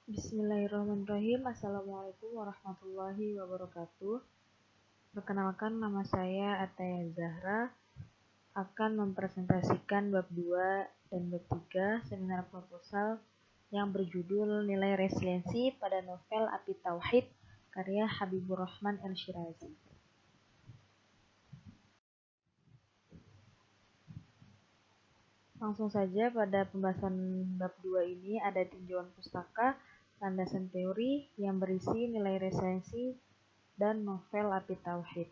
Bismillahirrahmanirrahim. Assalamualaikum warahmatullahi wabarakatuh. Perkenalkan, nama saya Ataya Zahra akan mempresentasikan bab 2 dan bab 3 seminar proposal yang berjudul Nilai Resiliensi pada Novel Api Tauhid karya Habibur Rahman El-Shirazi. Langsung saja pada pembahasan bab 2 ini ada tinjauan pustaka, landasan teori yang berisi nilai resiliensi dan novel Api Tauhid.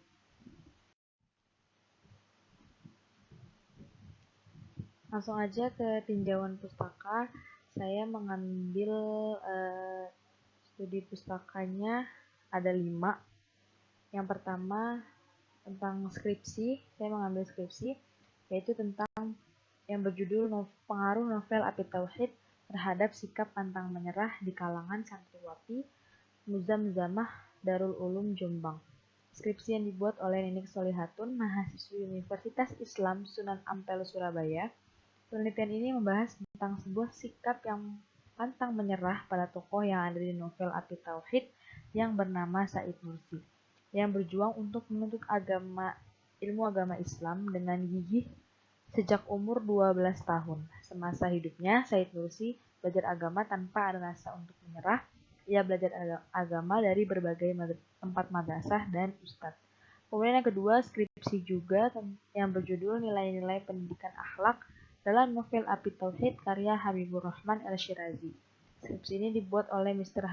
Langsung aja ke tinjauan pustaka. Saya mengambil studi pustakanya ada 5. Yang pertama tentang skripsi, saya mengambil skripsi yaitu tentang yang berjudul pengaruh novel Api Tauhid terhadap sikap pantang menyerah di kalangan santriwati Muzamzamah Darul Ulum Jombang. Skripsi yang dibuat oleh Ninik Solihatun, mahasiswi Universitas Islam Sunan Ampel Surabaya. Penelitian ini membahas tentang sebuah sikap yang pantang menyerah pada tokoh yang ada di novel Api Tauhid yang bernama Said Nursi, yang berjuang untuk menuntut ilmu agama Islam dengan gigih sejak umur 12 tahun. Semasa hidupnya, Said Nursi belajar agama tanpa ada rasa untuk menyerah. Ia belajar agama dari berbagai tempat madrasah dan ustadz. Kemudian yang kedua, skripsi juga yang berjudul Nilai-nilai Pendidikan Akhlak dalam novel Api Tauhid karya Habibur Rahman El-Shirazi. Skripsi ini dibuat oleh Mr.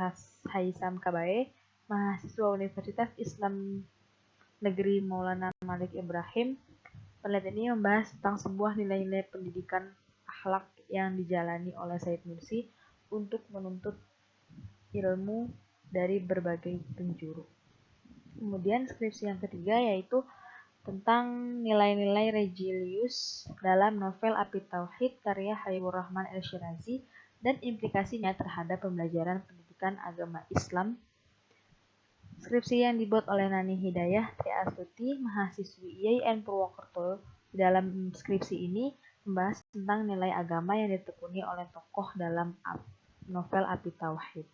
Haisam Kabae, mahasiswa Universitas Islam Negeri Maulana Malik Ibrahim. Penelitian ini membahas tentang sebuah nilai-nilai pendidikan akhlak yang dijalani oleh Said Nursi untuk menuntut ilmu dari berbagai penjuru. Kemudian skripsi yang ketiga yaitu tentang nilai-nilai religius dalam novel Api Tauhid karya Habibur Rahman El-Shirazi dan implikasinya terhadap pembelajaran pendidikan agama Islam. Skripsi yang dibuat oleh Nani Hidayah Triastuti, mahasiswi IAIN Purwokerto. Di dalam skripsi ini membahas tentang nilai agama yang ditekuni oleh tokoh dalam novel Api Tauhid.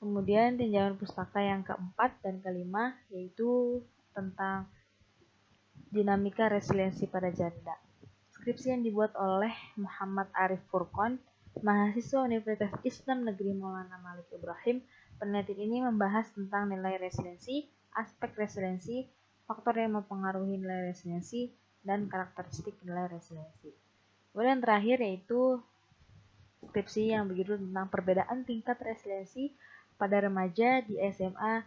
Kemudian tinjauan pustaka yang keempat dan kelima yaitu tentang dinamika resiliensi pada janda. Skripsi yang dibuat oleh Muhammad Arif Furqon, mahasiswa Universitas Islam Negeri Maulana Malik Ibrahim. Penelitian ini membahas tentang nilai resiliensi, aspek resiliensi, faktor yang mempengaruhi nilai resiliensi, dan karakteristik nilai resiliensi. Kemudian yang terakhir yaitu skripsi yang berjudul tentang perbedaan tingkat resiliensi pada remaja di SMA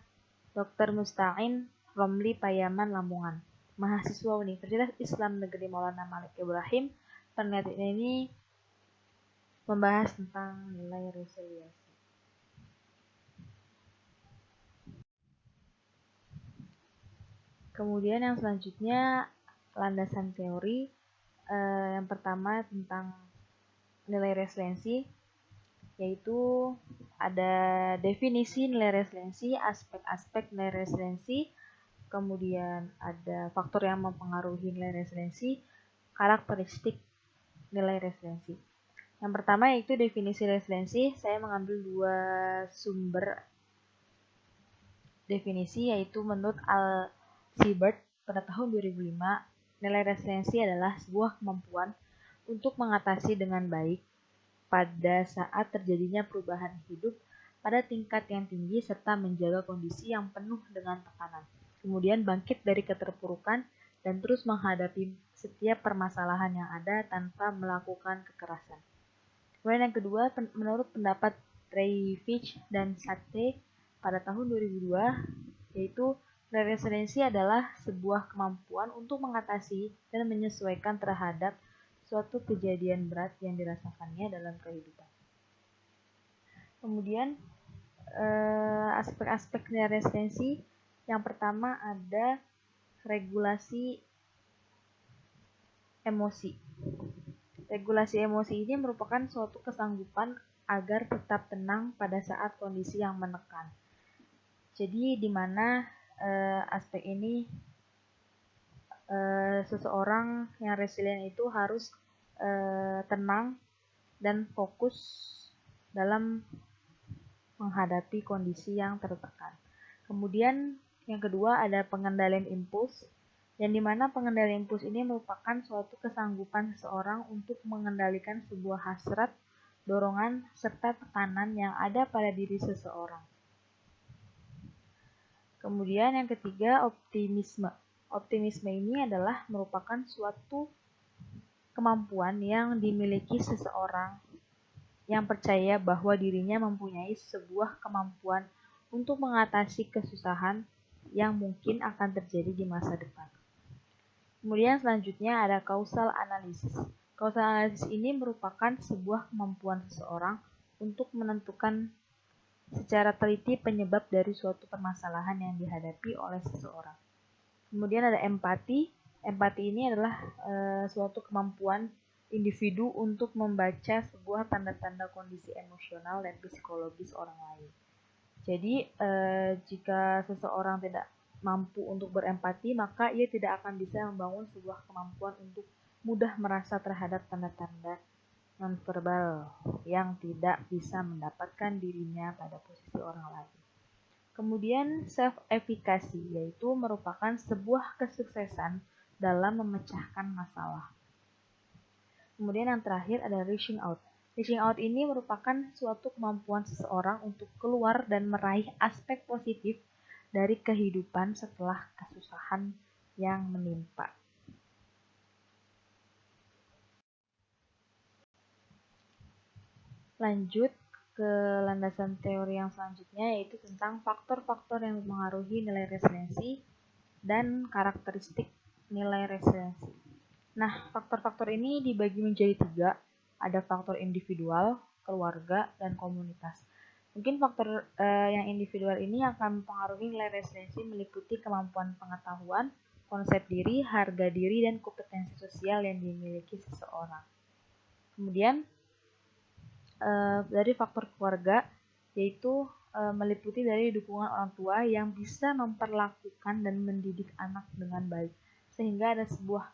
Dr. Musta'in Romli Payaman Lamongan, mahasiswa Universitas Islam Negeri Maulana Malik Ibrahim. Penelitian ini membahas tentang nilai resiliensi. Kemudian yang selanjutnya landasan teori. Yang pertama tentang nilai resiliensi, yaitu ada definisi nilai resiliensi, aspek-aspek nilai resiliensi, kemudian ada faktor yang mempengaruhi nilai resiliensi, karakteristik nilai resiliensi. Yang pertama yaitu definisi resiliensi. Saya mengambil 2 sumber definisi, yaitu menurut Al-Siebert pada tahun 2005, nilai resiliensi adalah sebuah kemampuan untuk mengatasi dengan baik pada saat terjadinya perubahan hidup pada tingkat yang tinggi serta menjaga kondisi yang penuh dengan tekanan. Kemudian bangkit dari keterpurukan dan terus menghadapi setiap permasalahan yang ada tanpa melakukan kekerasan. Kemudian yang kedua, menurut pendapat Ray Fitch dan Sate pada tahun 2002, yaitu resiliensi adalah sebuah kemampuan untuk mengatasi dan menyesuaikan terhadap suatu kejadian berat yang dirasakannya dalam kehidupan. Kemudian aspek-aspek nilai resiliensi, yang pertama ada regulasi emosi. Regulasi emosi ini merupakan suatu kesanggupan agar tetap tenang pada saat kondisi yang menekan. Jadi di mana aspek ini seseorang yang resilient itu harus tenang dan fokus dalam menghadapi kondisi yang tertekan. Kemudian yang kedua ada pengendalian impuls, yang dimana pengendalian impuls ini merupakan suatu kesanggupan seseorang untuk mengendalikan sebuah hasrat, dorongan, serta tekanan yang ada pada diri seseorang. Kemudian yang ketiga, optimisme. Optimisme ini adalah merupakan suatu kemampuan yang dimiliki seseorang yang percaya bahwa dirinya mempunyai sebuah kemampuan untuk mengatasi kesusahan yang mungkin akan terjadi di masa depan. Kemudian selanjutnya ada causal analysis. Causal analysis ini merupakan sebuah kemampuan seseorang untuk menentukan secara teliti penyebab dari suatu permasalahan yang dihadapi oleh seseorang. Kemudian ada empati. Empati ini adalah suatu kemampuan individu untuk membaca sebuah tanda-tanda kondisi emosional dan psikologis orang lain. Jadi, jika seseorang tidak mampu untuk berempati, maka ia tidak akan bisa membangun sebuah kemampuan untuk mudah merasa terhadap tanda-tanda nonverbal yang tidak bisa mendapatkan dirinya pada posisi orang lain. Kemudian self-efficacy, yaitu merupakan sebuah kesuksesan dalam memecahkan masalah. Kemudian yang terakhir ada reaching out. Reaching out ini merupakan suatu kemampuan seseorang untuk keluar dan meraih aspek positif dari kehidupan setelah kesusahan yang menimpa. Lanjut ke landasan teori yang selanjutnya, yaitu tentang faktor-faktor yang mempengaruhi nilai resiliensi dan karakteristik nilai resiliensi. Nah, faktor-faktor ini dibagi menjadi 3. Ada faktor individual, keluarga, dan komunitas. Mungkin faktor yang individual ini akan mempengaruhi nilai resiliensi meliputi kemampuan pengetahuan, konsep diri, harga diri, dan kompetensi sosial yang dimiliki seseorang. Kemudian dari faktor keluarga, yaitu meliputi dari dukungan orang tua yang bisa memperlakukan dan mendidik anak dengan baik, sehingga ada sebuah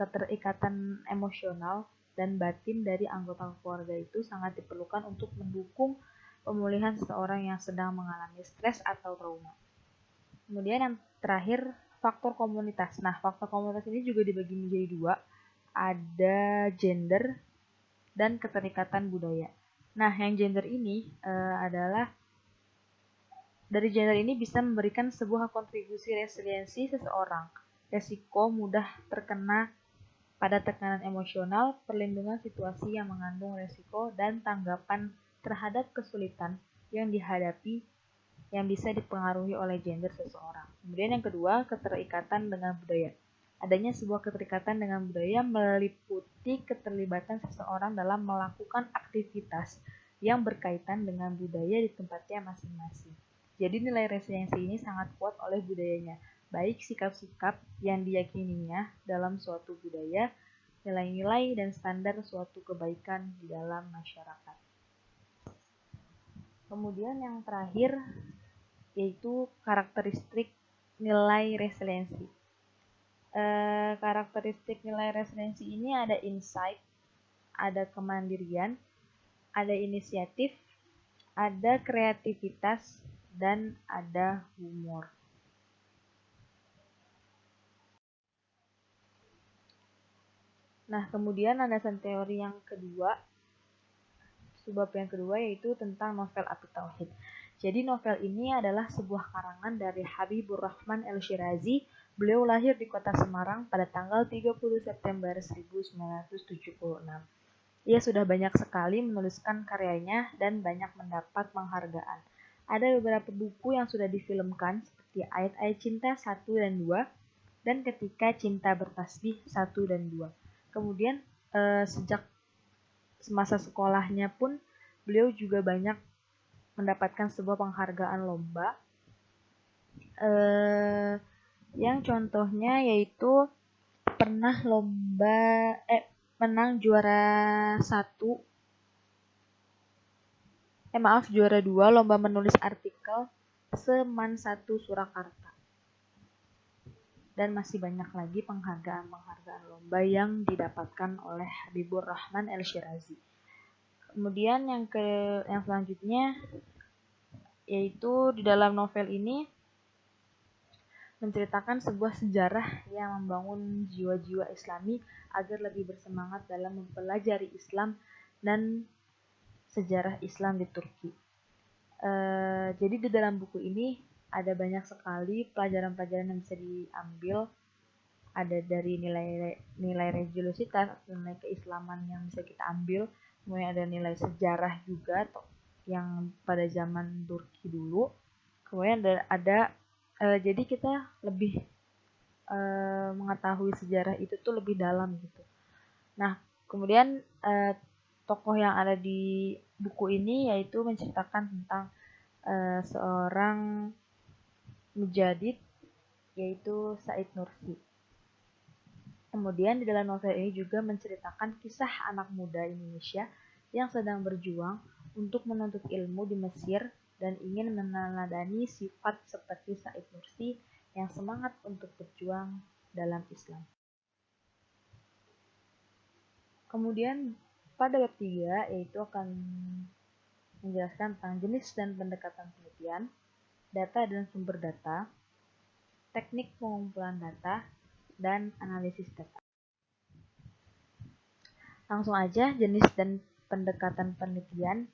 keterikatan emosional dan batin dari anggota keluarga itu sangat diperlukan untuk mendukung pemulihan seseorang yang sedang mengalami stres atau trauma. Kemudian yang terakhir, faktor komunitas. Nah, faktor komunitas ini juga dibagi menjadi 2. Ada gender dan keterikatan budaya. Nah, yang gender ini adalah dari gender ini bisa memberikan sebuah kontribusi resiliensi seseorang. Resiko mudah terkena pada tekanan emosional, perlindungan situasi yang mengandung resiko, dan tanggapan terhadap kesulitan yang dihadapi yang bisa dipengaruhi oleh gender seseorang. Kemudian yang kedua, keterikatan dengan budaya. Adanya sebuah keterikatan dengan budaya meliputi keterlibatan seseorang dalam melakukan aktivitas yang berkaitan dengan budaya di tempatnya masing-masing. Jadi nilai resiliensi ini sangat kuat oleh budayanya, baik sikap-sikap yang diyakininya dalam suatu budaya, nilai-nilai dan standar suatu kebaikan di dalam masyarakat. Kemudian yang terakhir yaitu karakteristik nilai resiliensi. Karakteristik nilai resiliensi ini ada insight, ada kemandirian, ada inisiatif, ada kreativitas, dan ada humor. Nah, kemudian landasan teori yang kedua, subbab yang kedua yaitu tentang novel Api Tauhid. Jadi novel ini adalah sebuah karangan dari Habibur Rahman El-Shirazi. Beliau lahir di kota Semarang pada tanggal 30 September 1976. Ia sudah banyak sekali menuliskan karyanya dan banyak mendapat penghargaan. Ada beberapa buku yang sudah difilmkan seperti Ayat-Ayat Cinta 1 dan 2 dan Ketika Cinta Bertasbih 1 dan 2. Kemudian sejak semasa sekolahnya pun beliau juga banyak mendapatkan sebuah penghargaan lomba. Yang contohnya yaitu pernah menang juara 2 lomba menulis artikel Seman 1 Surakarta. dan masih banyak lagi penghargaan-penghargaan lomba yang didapatkan oleh Habibur Rahman El-Shirazi. Kemudian yang selanjutnya yaitu di dalam novel ini menceritakan sebuah sejarah yang membangun jiwa-jiwa Islami agar lebih bersemangat dalam mempelajari Islam dan sejarah Islam di Turki. Jadi di dalam buku ini ada banyak sekali pelajaran-pelajaran yang bisa diambil. Ada dari nilai religiositas atau nilai keislaman yang bisa kita ambil, kemudian ada nilai sejarah juga yang pada zaman Turki dulu, kemudian ada jadi kita lebih mengetahui sejarah itu tuh lebih dalam gitu. Nah, kemudian tokoh yang ada di buku ini yaitu menceritakan tentang seorang mujadid yaitu Said Nursi. Kemudian di dalam novel ini juga menceritakan kisah anak muda Indonesia yang sedang berjuang untuk menuntut ilmu di Mesir dan ingin meneladani sifat seperti Said Nursi yang semangat untuk berjuang dalam Islam. Kemudian pada bab 3 yaitu akan menjelaskan tentang jenis dan pendekatan penelitian, data dan sumber data, teknik pengumpulan data, dan analisis data. Langsung aja jenis dan pendekatan penelitian.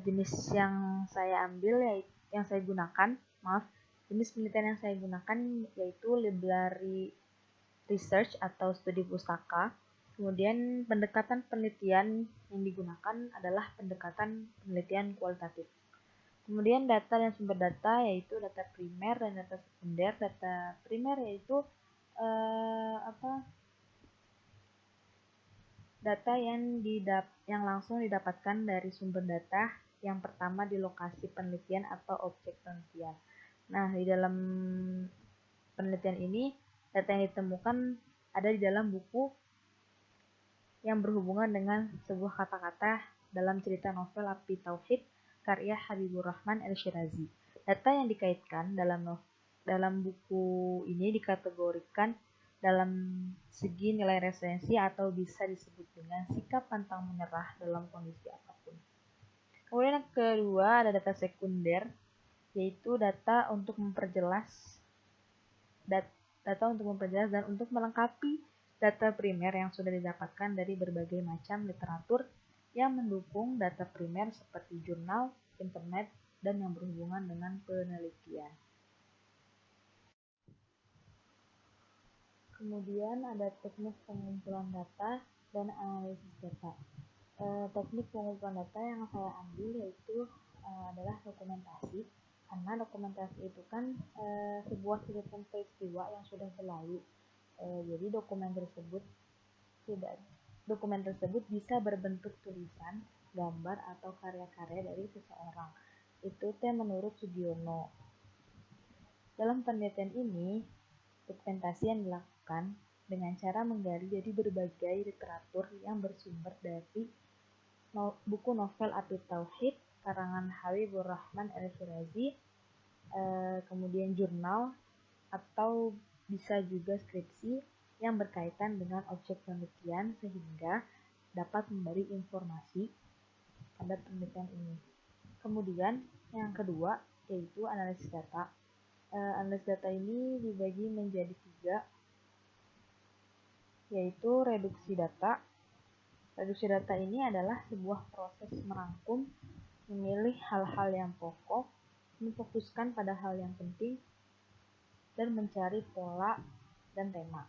Jenis yang saya ambil yang saya gunakan, jenis penelitian yang saya gunakan yaitu library research atau studi pustaka. Kemudian pendekatan penelitian yang digunakan adalah pendekatan penelitian kualitatif. Kemudian data dan sumber data yaitu data primer dan data sekunder. Data primer yaitu data yang langsung didapatkan dari sumber data yang pertama di lokasi penelitian atau objek penelitian. Nah, di dalam penelitian ini data yang ditemukan ada di dalam buku yang berhubungan dengan sebuah kata-kata dalam cerita novel Api Tauhid karya Habibur Rahman El-Shirazi. Data yang dikaitkan dalam buku ini dikategorikan dalam segi nilai referensi atau bisa disebut dengan sikap pantang menyerah dalam kondisi apapun. Kemudian yang kedua ada data sekunder, yaitu data untuk memperjelas dan untuk melengkapi data primer yang sudah didapatkan dari berbagai macam literatur yang mendukung data primer seperti jurnal, internet, dan yang berhubungan dengan penelitian. Kemudian ada teknik pengumpulan data dan analisis data. Teknik pengumpulan data yang saya ambil yaitu adalah dokumentasi, karena dokumentasi itu kan sebuah catatan peristiwa yang sudah berlalu. Jadi dokumen tersebut bisa berbentuk tulisan, gambar atau karya-karya dari seseorang. Itu menurut Sugiono. Dalam penelitian ini, dokumentasi yang dilakukan dengan cara menggali dari berbagai literatur yang bersumber dari buku novel Api Tauhid karangan Habibur Rahman El-Shirazi, kemudian jurnal atau bisa juga skripsi yang berkaitan dengan objek penelitian sehingga dapat memberi informasi pada penelitian ini. Kemudian yang kedua yaitu analisis data. Analisis data ini dibagi menjadi 3, yaitu reduksi data. Reduksi data ini adalah sebuah proses merangkum, memilih hal-hal yang pokok, memfokuskan pada hal yang penting, dan mencari pola dan tema.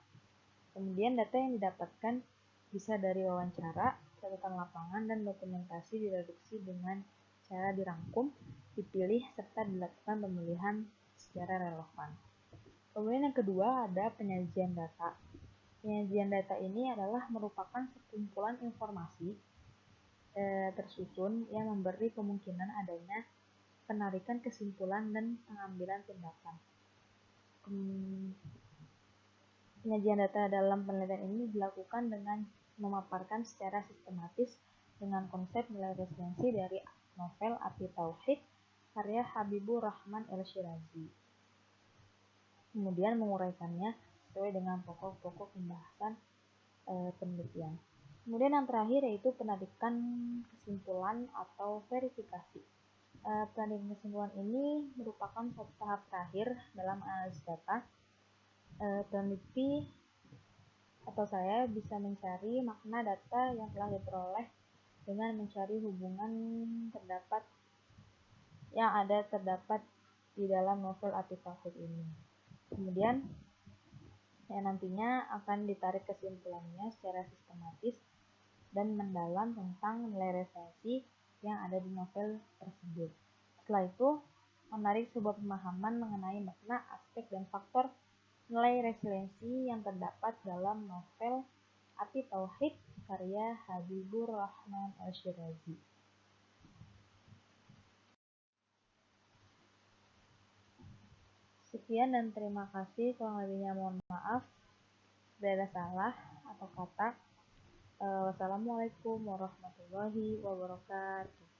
Kemudian data yang didapatkan bisa dari wawancara, catatan lapangan, dan dokumentasi direduksi dengan cara dirangkum, dipilih, serta dilakukan pemilihan secara relevan. Kemudian yang kedua ada penyajian data. Penyajian data ini adalah merupakan sekumpulan informasi tersusun yang memberi kemungkinan adanya penarikan kesimpulan dan pengambilan tindakan. Penyajian data dalam penelitian ini dilakukan dengan memaparkan secara sistematis dengan konsep nilai referensi dari novel Api Tauhid karya Habibur Rahman El-Shirazi. kemudian menguraikannya sesuai dengan pokok-pokok pembahasan penelitian. Kemudian yang terakhir yaitu penarikan kesimpulan atau verifikasi. Penarikan kesimpulan ini merupakan suatu tahap terakhir dalam analisis data. Peneliti atau saya bisa mencari makna data yang telah diperoleh dengan mencari hubungan terdapat di dalam novel artefaktur ini. Kemudian nantinya akan ditarik kesimpulannya secara sistematis dan mendalam tentang nilai referensi yang ada di novel tersebut. Setelah itu, menarik sebuah pemahaman mengenai makna, aspek, dan faktor nilai resiliensi yang terdapat dalam novel Ati Tauhid karya Habibur Rahman Al-Shirazi. Sekian dan terima kasih. Kurang lebihnya mohon maaf bila ada salah atau kata. Wassalamualaikum warahmatullahi wabarakatuh.